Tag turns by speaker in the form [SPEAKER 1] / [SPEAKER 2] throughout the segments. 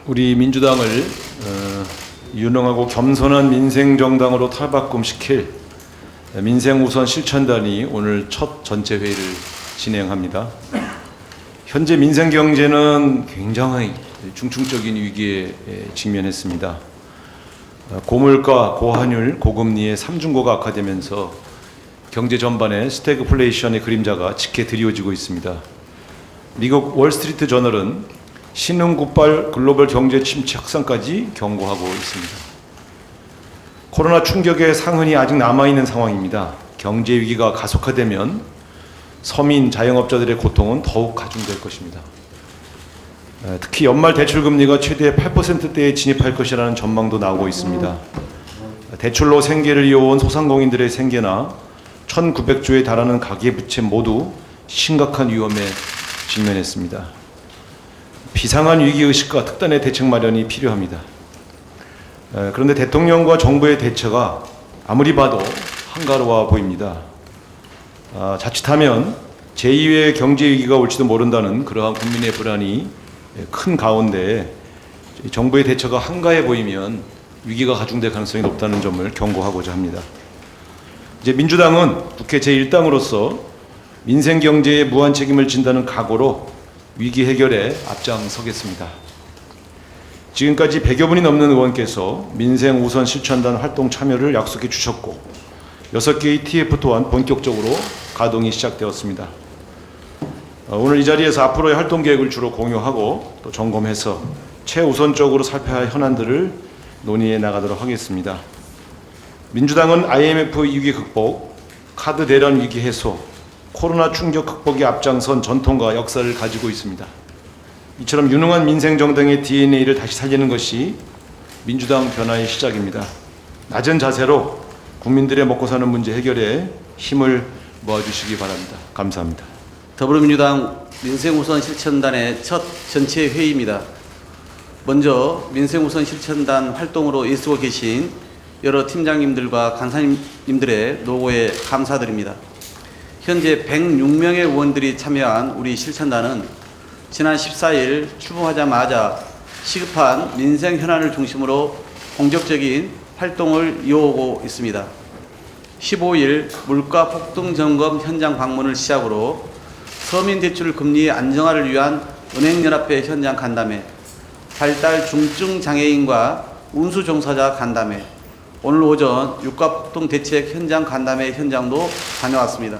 [SPEAKER 1] 우리 민주당을 유능하고 겸손한 민생정당으로 탈바꿈시킬 민생우선 실천단이 오늘 첫 전체 회의를 진행합니다. 현재 민생경제는 굉장히 중증적인 위기에 직면했습니다. 고물가, 고환율, 고금리의 삼중고가 악화되면서 경제 전반에 스태그플레이션의 그림자가 짙게 드리워지고 있습니다. 미국 월스트리트 저널은 신흥국발 글로벌 경제 침체 확산까지 경고하고 있습니다. 코로나 충격의 상흔이 아직 남아있는 상황입니다. 경제 위기가 가속화되면 서민, 자영업자들의 고통은 더욱 가중될 것입니다. 특히 연말 대출금리가 최대 8%대에 진입할 것이라는 전망도 나오고 있습니다. 대출로 생계를 이어온 소상공인들의 생계나 1,900조에 달하는 가계부채 모두 심각한 위험에 직면했습니다. 비상한 위기의식과 특단의 대책 마련이 필요합니다. 그런데 대통령과 정부의 대처가 아무리 봐도 한가로워 보입니다. 자칫하면 제2의 경제위기가 올지도 모른다는 그러한 국민의 불안이 큰 가운데 정부의 대처가 한가해 보이면 위기가 가중될 가능성이 높다는 점을 경고하고자 합니다. 이제 민주당은 국회 제1당으로서 민생경제에 무한 책임을 진다는 각오로 위기 해결에 앞장서겠습니다. 지금까지 100여 분이 넘는 의원께서 민생 우선 실천단 활동 참여를 약속해 주셨고 6개의 TF 또한 본격적으로 가동이 시작되었습니다. 오늘 이 자리에서 앞으로의 활동 계획을 주로 공유하고 또 점검해서 최우선적으로 살펴야 할 현안들을 논의해 나가도록 하겠습니다. 민주당은 IMF 위기 극복, 카드 대란 위기 해소, 코로나 충격 극복에 앞장선 전통과 역사를 가지고 있습니다. 이처럼 유능한 민생정당의 DNA를 다시 살리는 것이 민주당 변화의 시작입니다. 낮은 자세로 국민들의 먹고 사는 문제 해결에 힘을 모아주시기 바랍니다. 감사합니다.
[SPEAKER 2] 더불어민주당 민생우선 실천단의 첫 전체 회의입니다. 먼저 민생우선 실천단 활동으로 애쓰고 계신 여러 팀장님들과 간사님들의 노고에 감사드립니다. 현재 106명의 의원들이 참여한 우리 실천단은 지난 14일 출범하자마자 시급한 민생 현안을 중심으로 공적적인 활동을 이어오고 있습니다. 15일 물가 폭등 점검 현장 방문을 시작으로 서민 대출 금리 안정화를 위한 은행연합회 현장 간담회, 발달 중증 장애인과 운수 종사자 간담회, 오늘 오전 유가 폭등 대책 현장 간담회 현장도 다녀왔습니다.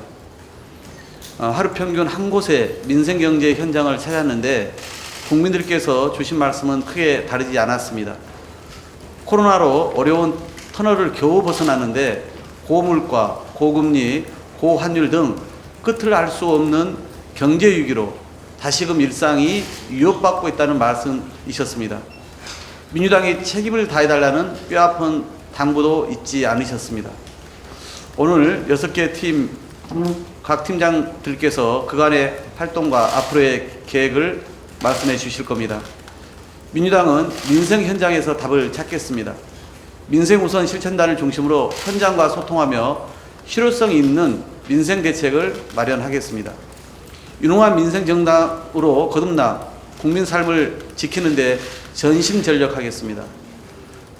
[SPEAKER 2] 하루 평균 한 곳에 민생경제 현장을 찾았는데 국민들께서 주신 말씀은 크게 다르지 않았습니다. 코로나로 어려운 터널을 겨우 벗어났는데 고물가, 고금리, 고환율 등 끝을 알 수 없는 경제 위기로 다시금 일상이 위협받고 있다는 말씀이셨습니다. 민주당이 책임을 다해달라는 뼈아픈 당부도 잊지 않으셨습니다. 오늘 6개 팀 각 팀장들께서 그간의 활동과 앞으로의 계획을 말씀해 주실 겁니다. 민주당은 민생 현장에서 답을 찾겠습니다. 민생 우선 실천단을 중심으로 현장과 소통하며 실효성 있는 민생 대책을 마련하겠습니다. 유능한 민생 정당으로 거듭나 국민 삶을 지키는 데 전심전력하겠습니다.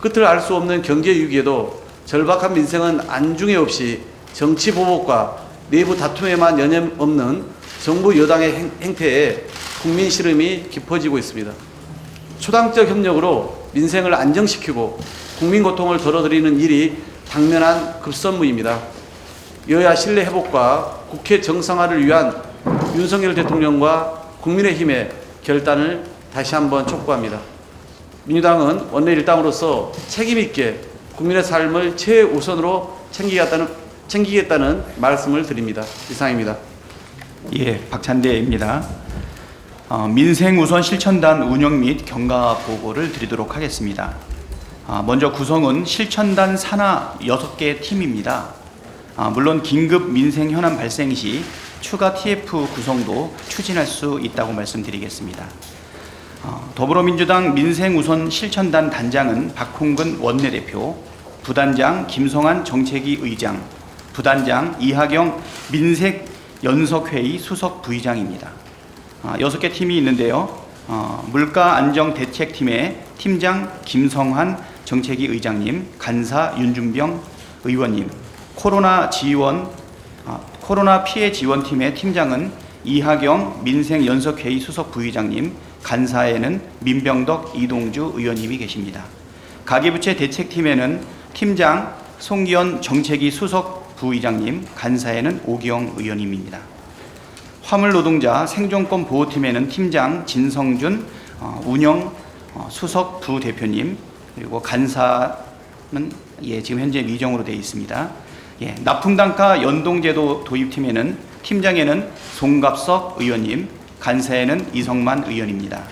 [SPEAKER 2] 끝을 알 수 없는 경제 위기에도 절박한 민생은 안중에 없이 정치 보복과 내부 다툼에만 여념없는 정부 여당의 행태에 국민 시름이 깊어지고 있습니다. 초당적 협력으로 민생을 안정시키고 국민 고통을 덜어드리는 일이 당면한 급선무입니다. 여야 신뢰 회복과 국회 정상화를 위한 윤석열 대통령과 국민의힘의 결단을 다시 한번 촉구합니다. 민주당은 원내 일당으로서 책임 있게 국민의 삶을 최우선으로 챙기겠다는 말씀을 드립니다. 이상입니다.
[SPEAKER 3] 예, 박찬대입니다. 민생 우선 실천단 운영 및 경과 보고를 드리도록 하겠습니다. 먼저 구성은 실천단 산하 6개 팀입니다. 물론 긴급 민생 현안 발생 시 추가 TF 구성도 추진할 수 있다고 말씀드리겠습니다. 더불어민주당 민생 우선 실천단 단장은 박홍근 원내대표, 부단장 김성한 정책위 의장, 부단장 이하경 민생 연석회의 수석 부의장입니다. 6개 팀이 있는데요. 물가안정대책팀의 팀장 김성환 정책위 의장님, 간사 윤준병 의원님, 코로나 피해 지원팀의 팀장은 이하경 민생연석회의 수석 부의장님, 간사에는 민병덕 이동주 의원님이 계십니다. 가계부채 대책팀에는 팀장 송기현 정책위 수석 부의장님, 간사에는 오기영 의원님입니다. 화물노동자 생존권 보호팀에는 팀장 진성준 운영 수석 부대표님, 그리고 간사는 지금 현재 미정으로 되어 있습니다. 납품단가 연동제도 도입팀에는 팀장에는 송갑석 의원님, 간사에는 이성만 의원입니다.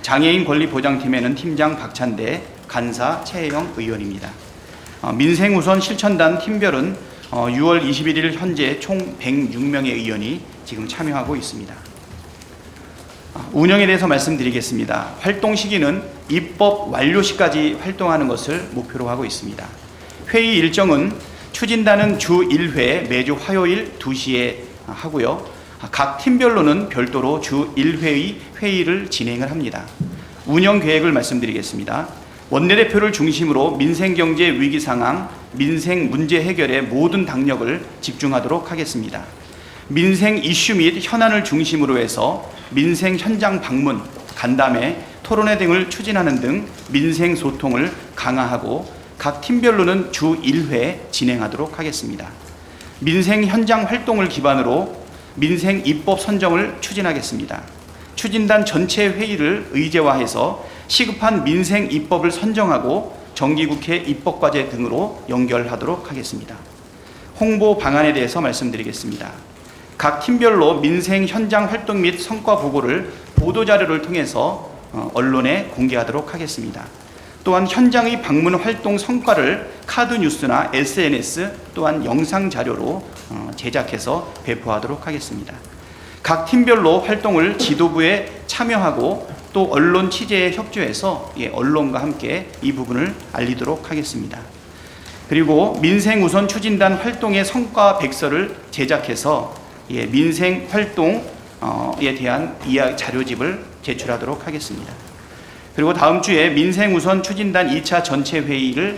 [SPEAKER 3] 장애인 권리보장팀에는 팀장 박찬대, 간사 최혜영 의원입니다. 민생우선 실천단 팀별은 6월 21일 현재 총 106명의 의원이 지금 참여하고 있습니다. 운영에 대해서 말씀드리겠습니다. 활동 시기는 입법 완료 시까지 활동하는 것을 목표로 하고 있습니다. 회의 일정은 추진단은 주 1회 매주 화요일 2시에 하고요. 각 팀별로는 별도로 주 1회의 회의를 진행을 합니다. 운영 계획을 말씀드리겠습니다. 원내대표를 중심으로 민생경제 위기상황, 민생 문제 해결에 모든 당력을 집중하도록 하겠습니다. 민생 이슈 및 현안을 중심으로 해서 민생 현장 방문, 간담회, 토론회 등을 추진하는 등 민생 소통을 강화하고 각 팀별로는 주 1회 진행하도록 하겠습니다. 민생 현장 활동을 기반으로 민생 입법 선정을 추진하겠습니다. 추진단 전체 회의를 의제화해서 시급한 민생 입법을 선정하고 정기국회 입법과제 등으로 연결하도록 하겠습니다. 홍보 방안에 대해서 말씀드리겠습니다. 각 팀별로 민생 현장 활동 및 성과 보고를 보도자료를 통해서 언론에 공개하도록 하겠습니다. 또한 현장의 방문 활동 성과를 카드 뉴스나 SNS 또한 영상 자료로 제작해서 배포하도록 하겠습니다. 각 팀별로 활동을 지도부에 참여하고 또 언론 취재에 협조해서 언론과 함께 이 부분을 알리도록 하겠습니다. 그리고 민생우선 추진단 활동의 성과 백서를 제작해서 민생 활동에 대한 자료집을 제출하도록 하겠습니다. 그리고 다음 주에 민생우선 추진단 2차 전체 회의를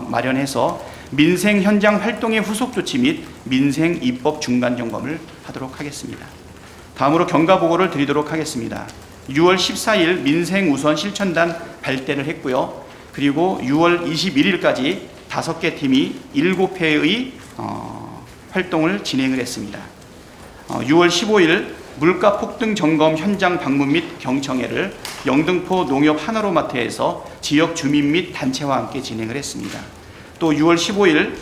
[SPEAKER 3] 마련해서 민생 현장 활동의 후속 조치 및 민생 입법 중간 점검을 하도록 하겠습니다. 다음으로 경과 보고를 드리도록 하겠습니다. 6월 14일 민생우선 실천단 발대를 했고요. 그리고 6월 21일까지 5개 팀이 7회의 활동을 진행을 했습니다. 6월 15일 물가 폭등 점검 현장 방문 및 경청회를 영등포 농협 하나로마트에서 지역 주민 및 단체와 함께 진행을 했습니다. 또 6월 15일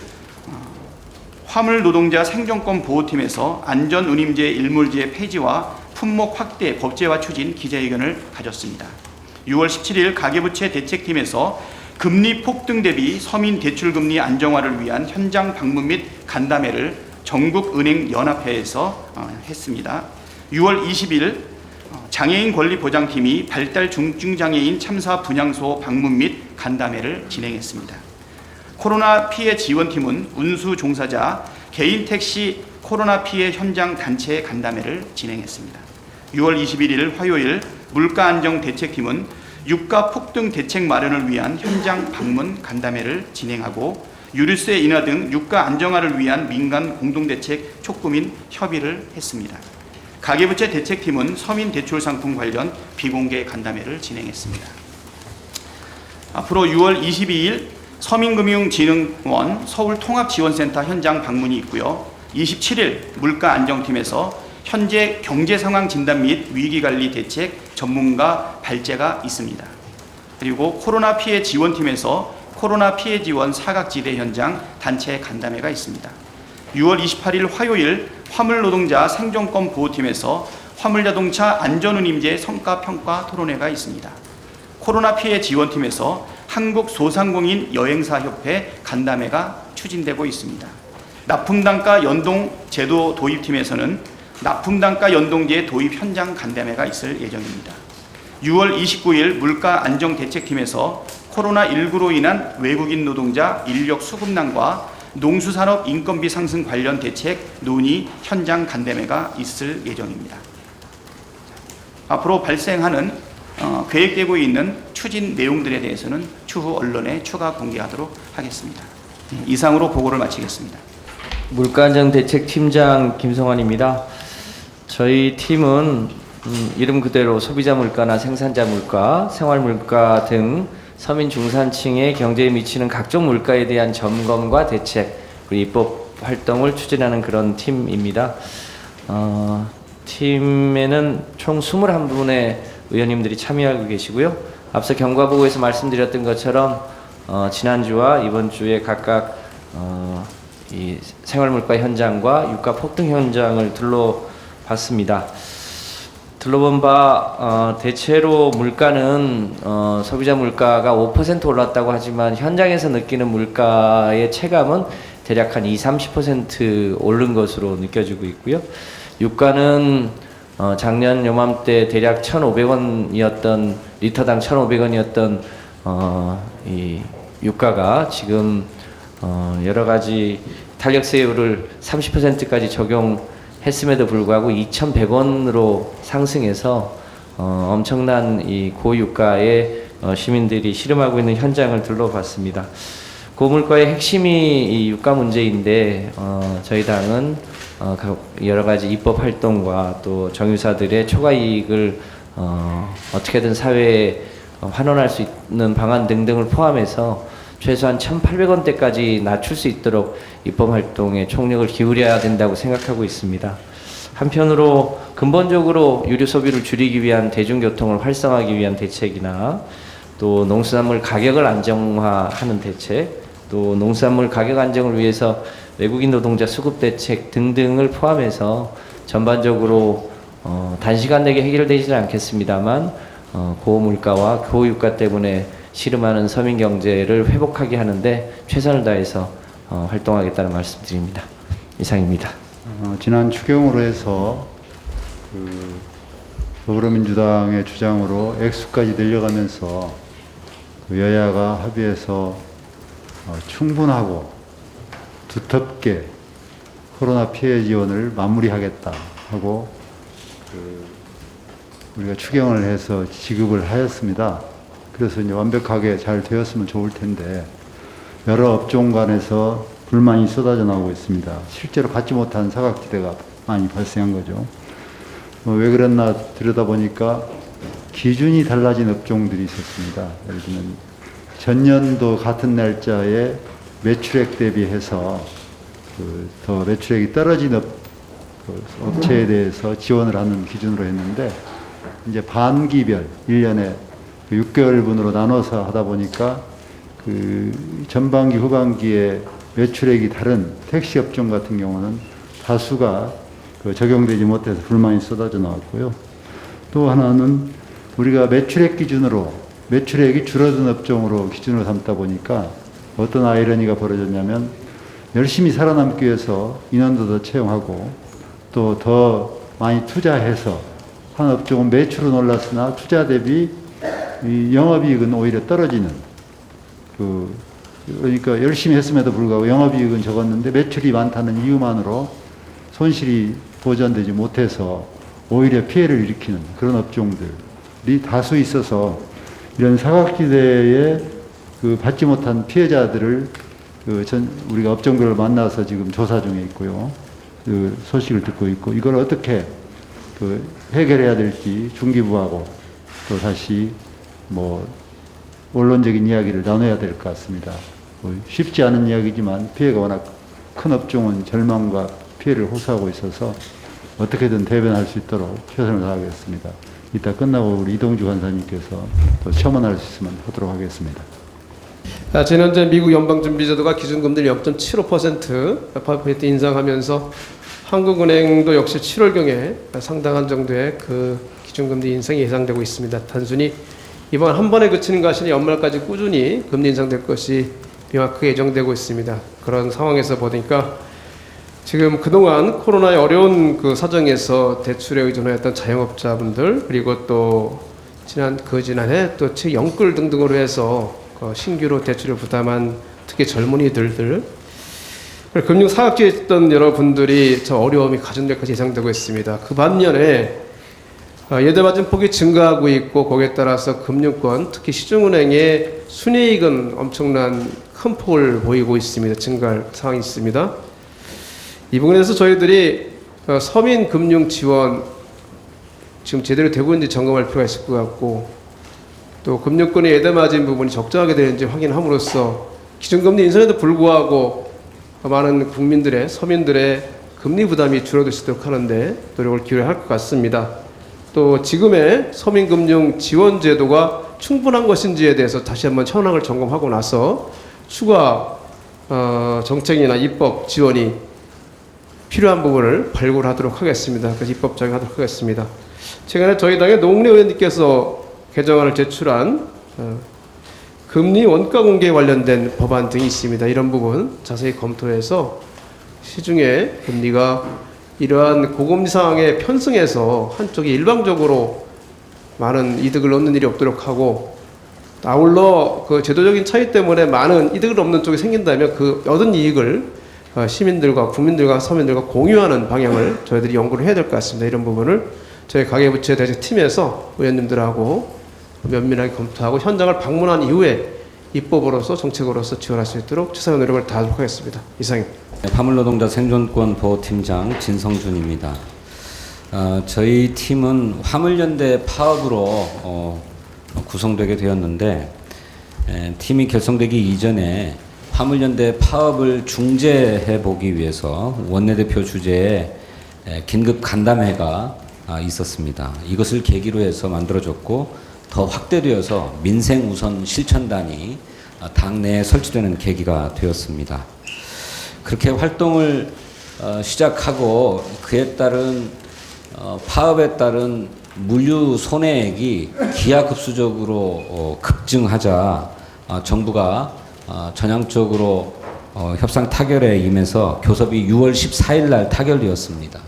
[SPEAKER 3] 화물 노동자 생존권 보호팀에서 안전운임제 일몰제 폐지와 품목 확대 법제화 추진 기자회견을 가졌습니다. 6월 17일 가계부채 대책팀에서 금리 폭등 대비 서민 대출금리 안정화를 위한 현장 방문 및 간담회를 전국은행연합회에서 했습니다. 6월 20일 장애인 권리보장팀이 발달 중증장애인 참사 분향소 방문 및 간담회를 진행했습니다. 코로나 피해 지원팀은 운수 종사자 개인 택시 코로나 피해 현장 단체 간담회를 진행했습니다. 6월 21일 화요일 물가안정대책팀은 유가 폭등 대책 마련을 위한 현장 방문 간담회를 진행하고 유류세 인하 등 유가 안정화를 위한 민간 공동대책 촉구 및 협의를 했습니다. 가계부채 대책팀은 서민 대출 상품 관련 비공개 간담회를 진행했습니다. 앞으로 6월 22일 서민금융진흥원 서울통합지원센터 현장 방문이 있고요. 27일 물가안정팀에서 현재 경제상황 진단 및 위기관리 대책 전문가 발제가 있습니다. 그리고 코로나 피해 지원팀에서 코로나 피해 지원 사각지대 현장 단체 간담회가 있습니다. 6월 28일 화요일 화물노동자 생존권 보호팀에서 화물자동차 안전운임제 성과평가 토론회가 있습니다. 코로나 피해 지원팀에서 한국소상공인 여행사협회 간담회가 추진되고 있습니다. 납품단가 연동 제도 도입팀에서는 납품단가 연동제 도입 현장 간담회가 있을 예정입니다. 6월 29일 물가안정대책팀에서 코로나19로 인한 외국인 노동자 인력 수급난과 농수산업 인건비 상승 관련 대책 논의 현장 간담회가 있을 예정입니다. 앞으로 발생하는 계획되고 있는 추진 내용들에 대해서는 추후 언론에 추가 공개하도록 하겠습니다. 이상으로 보고를 마치겠습니다.
[SPEAKER 4] 물가안정대책팀장 김성환입니다. 저희 팀은 이름 그대로 소비자 물가나 생산자 물가, 생활 물가 등 서민 중산층의 경제에 미치는 각종 물가에 대한 점검과 대책, 그리고 입법 활동을 추진하는 그런 팀입니다. 팀에는 총 21분의 의원님들이 참여하고 계시고요. 앞서 경과보고에서 말씀드렸던 것처럼 지난주와 이번 주에 각각 이 생활물가 현장과 유가 폭등 현장을 둘러봤습니다. 둘러본 바 대체로 물가는 소비자 물가가 5% 올랐다고 하지만 현장에서 느끼는 물가의 체감은 대략 한 20-30% 오른 것으로 느껴지고 있고요. 유가는 작년 요맘때 대략 1,500원이었던 리터당 1,500원이었던 이 유가가 지금 여러 가지 탄력세율을 30%까지 적용했음에도 불구하고 2,100원으로 상승해서 엄청난 이 고유가에 시민들이 씨름하고 있는 현장을 둘러봤습니다. 고물가의 핵심이 이 유가 문제인데 저희 당은 여러 가지 입법 활동과 또 정유사들의 초과 이익을 어떻게든 사회에 환원할 수 있는 방안 등등을 포함해서 최소한 1,800원대까지 낮출 수 있도록 입법 활동에 총력을 기울여야 된다고 생각하고 있습니다. 한편으로 근본적으로 유류 소비를 줄이기 위한 대중교통을 활성화하기 위한 대책이나 또 농수산물 가격을 안정화하는 대책, 또 농수산물 가격 안정을 위해서 외국인 노동자 수급 대책 등등을 포함해서 전반적으로 단시간 내에 해결되지는 않겠습니다만 고물가와 고유가 때문에 씨름하는 서민 경제를 회복하게 하는데 최선을 다해서 활동하겠다는 말씀드립니다. 이상입니다.
[SPEAKER 5] 지난 추경으로 해서 더불어민주당의 주장으로 액수까지 늘려가면서 여야가 합의해서 충분하고 두텁게 코로나 피해 지원을 마무리하겠다 하고 우리가 추경을 해서 지급을 하였습니다. 그래서 이제 완벽하게 잘 되었으면 좋을 텐데 여러 업종 간에서 불만이 쏟아져 나오고 있습니다. 실제로 받지 못한 사각지대가 많이 발생한 거죠. 왜 그랬나 들여다보니까 기준이 달라진 업종들이 있었습니다. 예를 들면 전년도 같은 날짜에 매출액 대비해서 더 매출액이 떨어진 업체에 대해서 지원을 하는 기준으로 했는데 이제 반기별 1년에 6개월분으로 나눠서 하다 보니까 전반기 후반기에 매출액이 다른 택시 업종 같은 경우는 다수가 적용되지 못해서 불만이 쏟아져 나왔고요. 또 하나는 우리가 매출액 기준으로 매출액이 줄어든 업종으로 기준으로 삼다 보니까 어떤 아이러니가 벌어졌냐면 열심히 살아남기 위해서 인원도 더 채용하고 또 더 많이 투자해서 한 업종은 매출은 올랐으나 투자 대비 이 영업이익은 오히려 떨어지는 그러니까 열심히 했음에도 불구하고 영업이익은 적었는데 매출이 많다는 이유만으로 손실이 보전되지 못해서 오히려 피해를 일으키는 그런 업종들이 다수 있어서 이런 사각지대에 받지 못한 피해자들을 우리가 업종별로 만나서 지금 조사 중에 있고요. 소식을 듣고 있고 이걸 어떻게 해결해야 될지 중기부하고 또 다시 원론적인 이야기를 나눠야 될 것 같습니다. 쉽지 않은 이야기지만 피해가 워낙 큰 업종은 절망과 피해를 호소하고 있어서 어떻게든 대변할 수 있도록 최선을 다하겠습니다. 이따 끝나고 우리 이동주 간사님께서 또 첨언할 수 있으면 하도록 하겠습니다.
[SPEAKER 6] 지난주에 미국 연방준비제도가 기준금리를 0.75% 인상하면서 한국은행도 역시 7월경에 상당한 정도의 기준금리 인상이 예상되고 있습니다. 단순히 이번 한 번에 그치는 것이 아니라 연말까지 꾸준히 금리 인상될 것이 명확하게 예정되고 있습니다. 그런 상황에서 보니까 지금 그동안 코로나의 어려운 사정에서 대출에 의존하였던 자영업자분들 그리고 또 지난해 또 영끌 등등으로 해서 신규로 대출을 부담한 특히 젊은이들 금융 사각지대에 있던 여러분들이 저 어려움이 가중될 것이 예상되고 있습니다. 그 반면에 예대마진 폭이 증가하고 있고 거기에 따라서 금융권, 특히 시중은행의 순이익은 엄청난 큰 폭을 보이고 있습니다. 증가할 상황이 있습니다. 이 부분에서 저희들이 서민 금융 지원 지금 제대로 되고 있는지 점검할 필요가 있을 것 같고, 또 금융권의 예대마진 부분이 적정하게 되는지 확인함으로써 기준금리 인상에도 불구하고 많은 국민들의, 서민들의 금리 부담이 줄어들 수 있도록 하는데 노력을 기울여야 할 것 같습니다. 또 지금의 서민금융 지원 제도가 충분한 것인지에 대해서 다시 한번 현황을 점검하고 나서 추가 정책이나 입법 지원이 필요한 부분을 발굴하도록 하겠습니다. 그래서 입법 적용하도록 하겠습니다. 최근에 저희 당의 노웅래 의원님께서 개정안을 제출한 금리 원가 공개 관련된 법안 등이 있습니다. 이런 부분 자세히 검토해서 시중에 금리가 이러한 고금리 상황에 편승해서 한쪽이 일방적으로 많은 이득을 얻는 일이 없도록 하고, 아울러 그 제도적인 차이 때문에 많은 이득을 얻는 쪽이 생긴다면 그 얻은 이익을 시민들과 국민들과 서민들과 공유하는 방향을 저희들이 연구를 해야 될 것 같습니다. 이런 부분을 저희 가계부채 대책팀에서 의원님들하고 면밀하게 검토하고 현장을 방문한 이후에 입법으로서 정책으로서 지원할 수 있도록 최선의 노력을 다하도록 하겠습니다. 이상입니다.
[SPEAKER 7] 화물노동자 생존권 보호팀장 진성준입니다. 저희 팀은 화물연대 파업으로 구성되게 되었는데, 팀이 결성되기 이전에 화물연대 파업을 중재해 보기 위해서 원내대표 주재에 긴급 간담회가 있었습니다. 이것을 계기로 해서 만들어졌고 더 확대되어서 민생우선 실천단이 당내에 설치되는 계기가 되었습니다. 그렇게 활동을 시작하고 그에 따른 파업에 따른 물류 손해액이 기하급수적으로 급증하자 정부가 전향적으로 협상 타결에 임해서 교섭이 6월 14일 날 타결되었습니다.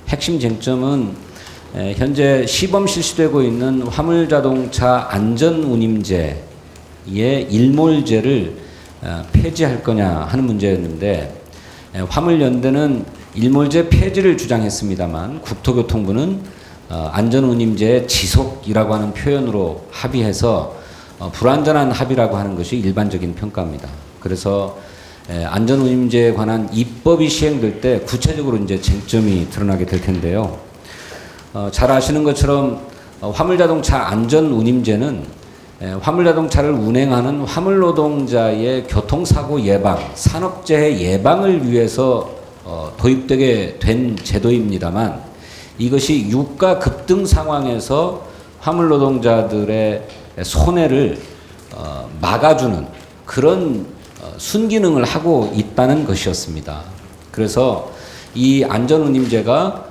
[SPEAKER 7] 핵심 쟁점은 현재 시범 실시되고 있는 화물자동차 안전운임제의 일몰제를 폐지할 거냐 하는 문제였는데, 화물연대는 일몰제 폐지를 주장했습니다만 국토교통부는 안전운임제의 지속이라고 하는 표현으로 합의해서 불완전한 합의라고 하는 것이 일반적인 평가입니다. 그래서 안전운임제에 관한 입법이 시행될 때 구체적으로 이제 쟁점이 드러나게 될 텐데요. 잘 아시는 것처럼 화물자동차 안전운임제는 화물자동차를 운행하는 화물노동자의 교통사고 예방, 산업재해 예방을 위해서 도입되게 된 제도입니다만, 이것이 유가 급등 상황에서 화물노동자들의 손해를 막아주는 그런 순기능을 하고 있다는 것이었습니다. 그래서 이 안전운임제가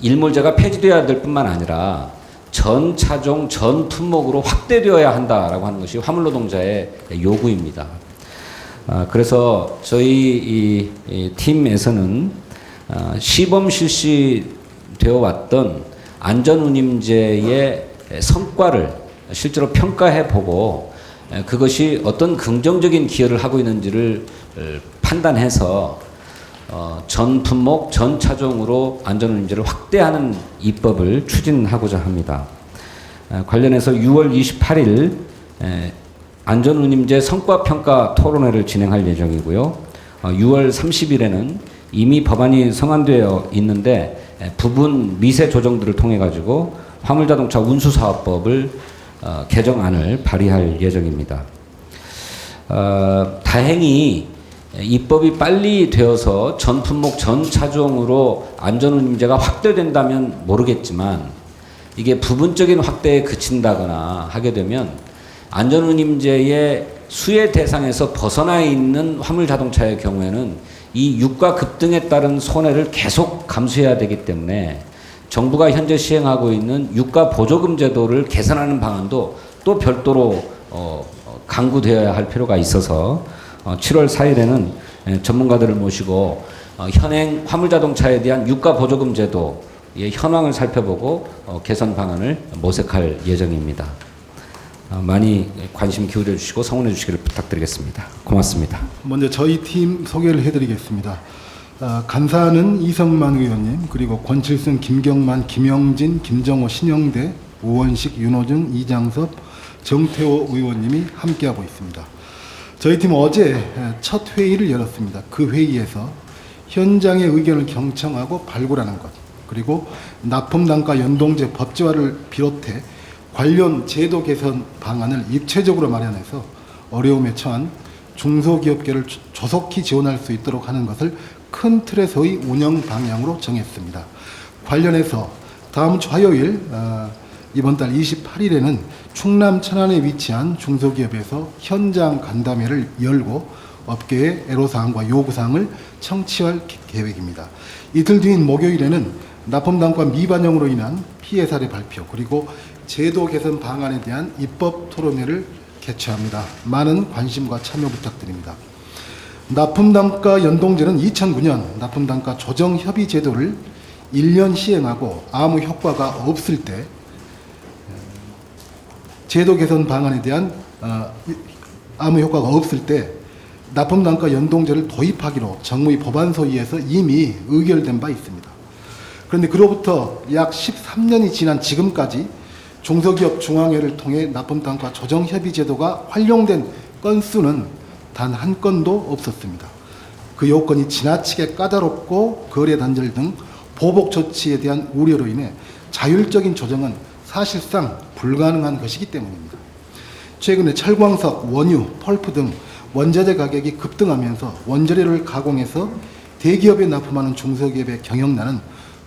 [SPEAKER 7] 일몰제가 폐지되어야 될 뿐만 아니라 전 차종, 전 품목으로 확대되어야 한다라고 하는 것이 화물노동자의 요구입니다. 그래서 저희 이 팀에서는 시범 실시되어 왔던 안전운임제의 성과를 실제로 평가해 보고 그것이 어떤 긍정적인 기여를 하고 있는지를 판단해서 전 품목, 전 차종으로 안전운임제를 확대하는 입법을 추진하고자 합니다. 관련해서 6월 28일 안전운임제 성과평가 토론회를 진행할 예정이고요. 6월 30일에는 이미 법안이 성안되어 있는데 부분 미세 조정들을 통해 가지고 화물자동차 운수사업법을 개정안을 발의할 예정입니다. 다행히 입법이 빨리 되어서 전 품목 전 차종으로 안전운임제가 확대된다면 모르겠지만, 이게 부분적인 확대에 그친다거나 하게 되면 안전운임제의 수혜 대상에서 벗어나 있는 화물자동차의 경우에는 이 유가 급등에 따른 손해를 계속 감수해야 되기 때문에 정부가 현재 시행하고 있는 유가 보조금 제도를 개선하는 방안도 또 별도로 강구되어야 할 필요가 있어서 7월 4일에는 전문가들을 모시고 현행 화물자동차에 대한 유가 보조금 제도의 현황을 살펴보고 개선 방안을 모색할 예정입니다. 많이 관심 기울여 주시고 성원해 주시기를 부탁드리겠습니다. 고맙습니다.
[SPEAKER 8] 먼저 저희 팀 소개를 해드리겠습니다. 간사는 이성만 의원님, 그리고 권칠승, 김경만, 김영진, 김정호, 신영대, 오원식, 윤호중, 이장섭, 정태호 의원님이 함께하고 있습니다. 저희 팀은 어제 첫 회의를 열었습니다. 그 회의에서 현장의 의견을 경청하고 발굴하는 것, 그리고 납품단가 연동제 법제화를 비롯해 관련 제도 개선 방안을 입체적으로 마련해서 어려움에 처한 중소기업계를 조속히 지원할 수 있도록 하는 것을 큰 틀에서의 운영 방향으로 정했습니다. 관련해서 다음 주 화요일 이번 달 28일에는 충남 천안에 위치한 중소기업에서 현장 간담회를 열고 업계의 애로사항과 요구사항을 청취할 계획입니다. 이틀 뒤인 목요일에는 납품단가 미반영으로 인한 피해 사례 발표, 그리고 제도 개선 방안에 대한 입법 토론회를 개최합니다. 많은 관심과 참여 부탁드립니다. 납품단가 연동제는 2009년 납품단가 조정협의 제도를 1년 시행하고 아무 효과가 없을 때 제도 개선 방안에 대한 아무 효과가 없을 때 납품단가 연동제를 도입하기로 정무위 법안소위에서 이미 의결된 바 있습니다. 그런데 그로부터 약 13년이 지난 지금까지 중소기업 중앙회를 통해 납품단가 조정협의 제도가 활용된 건수는 단 한 건도 없었습니다. 그 요건이 지나치게 까다롭고 거래 단절 등 보복 조치에 대한 우려로 인해 자율적인 조정은 사실상 불가능한 것이기 때문입니다. 최근에 철광석, 원유, 펄프 등 원자재 가격이 급등하면서 원재료를 가공해서 대기업에 납품하는 중소기업의 경영난은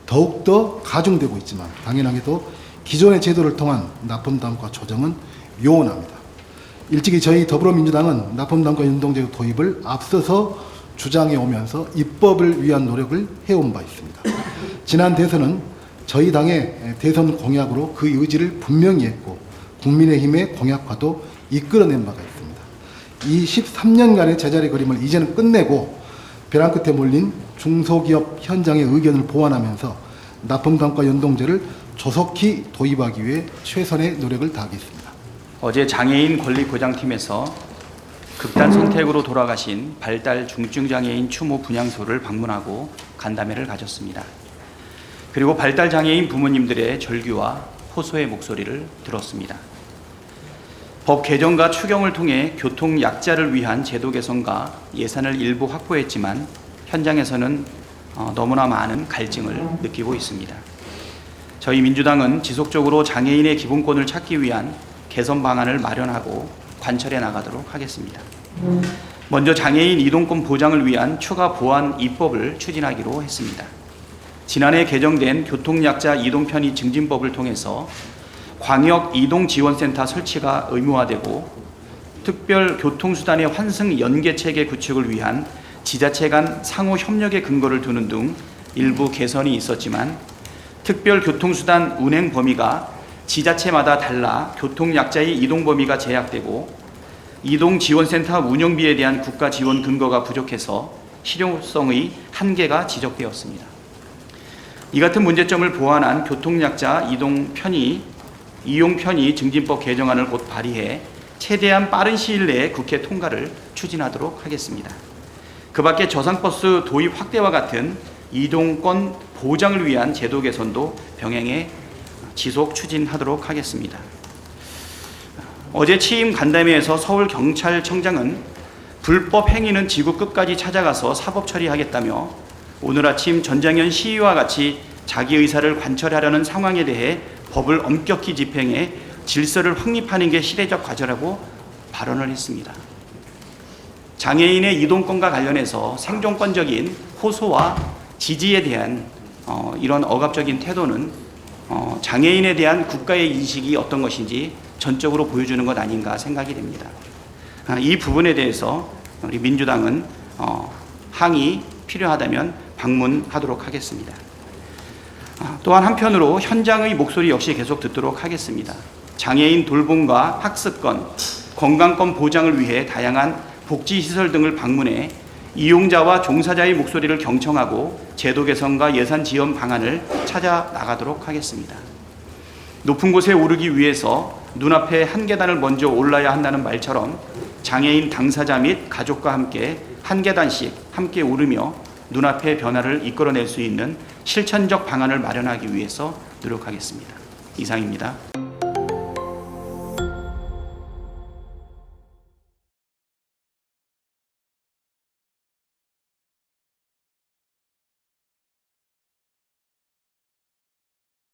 [SPEAKER 8] 더욱더 가중되고 있지만 당연하게도 기존의 제도를 통한 납품단가 조정은 요원합니다. 일찍이 저희 더불어민주당은 납품단가 연동제 도입을 앞서서 주장해 오면서 입법을 위한 노력을 해온 바 있습니다. 지난 대선은 저희 당의 대선 공약으로 그 의지를 분명히 했고 국민의힘의 공약화도 이끌어낸 바가 있습니다. 이 13년간의 제자리 그림을 이제는 끝내고 벼랑 끝에 몰린 중소기업 현장의 의견을 보완하면서 납품단가 연동제를 조속히 도입하기 위해 최선의 노력을 다하겠습니다.
[SPEAKER 3] 어제 장애인 권리보장팀에서 극단 선택으로 돌아가신 발달 중증장애인 추모 분향소를 방문하고 간담회를 가졌습니다. 그리고 발달 장애인 부모님들의 절규와 호소의 목소리를 들었습니다. 법 개정과 추경을 통해 교통 약자를 위한 제도 개선과 예산을 일부 확보했지만 현장에서는 너무나 많은 갈증을 느끼고 있습니다. 저희 민주당은 지속적으로 장애인의 기본권을 찾기 위한 개선 방안을 마련하고 관철해 나가도록 하겠습니다. 먼저 장애인 이동권 보장을 위한 추가 보완 입법을 추진하기로 했습니다. 지난해 개정된 교통약자 이동편의 증진법을 통해서 광역 이동지원센터 설치가 의무화되고 특별 교통수단의 환승 연계체계 구축을 위한 지자체 간 상호 협력의 근거를 두는 등 일부 개선이 있었지만 특별 교통수단 운행 범위가 지자체마다 달라 교통약자의 이동 범위가 제약되고 이동지원센터 운영비에 대한 국가 지원 근거가 부족해서 실용성의 한계가 지적되었습니다. 이 같은 문제점을 보완한 교통약자 이용 편의 증진법 개정안을 곧 발의해 최대한 빠른 시일 내에 국회 통과를 추진하도록 하겠습니다. 그 밖에 저상버스 도입 확대와 같은 이동권 보장을 위한 제도 개선도 병행해 지속 추진하도록 하겠습니다. 어제 취임 간담회에서 서울경찰청장은 불법 행위는 지구 끝까지 찾아가서 사법 처리하겠다며 오늘 아침 전장현 시위와 같이 자기 의사를 관철하려는 상황에 대해 법을 엄격히 집행해 질서를 확립하는 게 시대적 과제라고 발언을 했습니다. 장애인의 이동권과 관련해서 생존권적인 호소와 지지에 대한 이런 억압적인 태도는 장애인에 대한 국가의 인식이 어떤 것인지 전적으로 보여주는 것 아닌가 생각이 됩니다. 이 부분에 대해서 우리 민주당은 항의 필요하다면 방문하도록 하겠습니다. 또한 한편으로 현장의 목소리 역시 계속 듣도록 하겠습니다. 장애인 돌봄과 학습권, 건강권 보장을 위해 다양한 복지시설 등을 방문해 이용자와 종사자의 목소리를 경청하고 제도 개선과 예산 지원 방안을 찾아 나가도록 하겠습니다. 높은 곳에 오르기 위해서 눈앞에 한 계단을 먼저 올라야 한다는 말처럼 장애인 당사자 및 가족과 함께 한 계단씩 함께 오르며 눈앞의 변화를 이끌어낼 수 있는 실천적 방안을 마련하기 위해서 노력하겠습니다. 이상입니다.